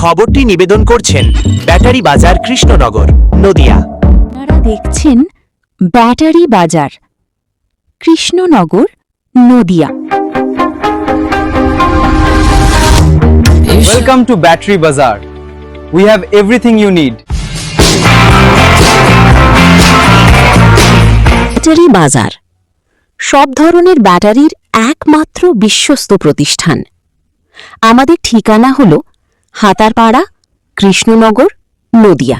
খবরটি নিবেদন করছেন ব্যাটারি বাজার কৃষ্ণনগর নদিয়া। আপনারা দেখছেন ব্যাটারি বাজার Krishnanagar Nadia. Welcome to Battery Bazaar. We have everything you need. Battery বাজার সব ধরনের ব্যাটারির একমাত্র বিশ্বস্ত প্রতিষ্ঠান। আমাদের ঠিকানা হল হাতারপাড়া, কৃষ্ণনগর, নদিয়া।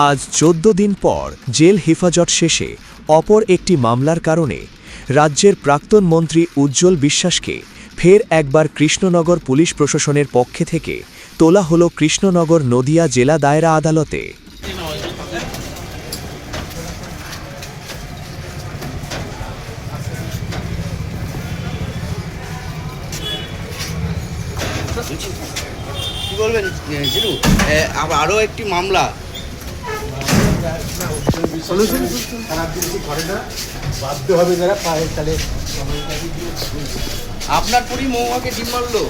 আজ 14 দিন পর জেল হেফাজত শেষে অপর একটি মামলার কারণে রাজ্যের প্রাক্তন মন্ত্রী উজ্জ্বল বিশ্বাসকে ফের একবার কৃষ্ণনগর পুলিশ প্রশাসনের পক্ষে থেকে তোলা হল কৃষ্ণনগর নদিয়া জেলা দায়রা আদালতে। কি বলবেন জিরু, আরও একটি মামলা আপনার পরই মৌমাকে ডিম মারলো।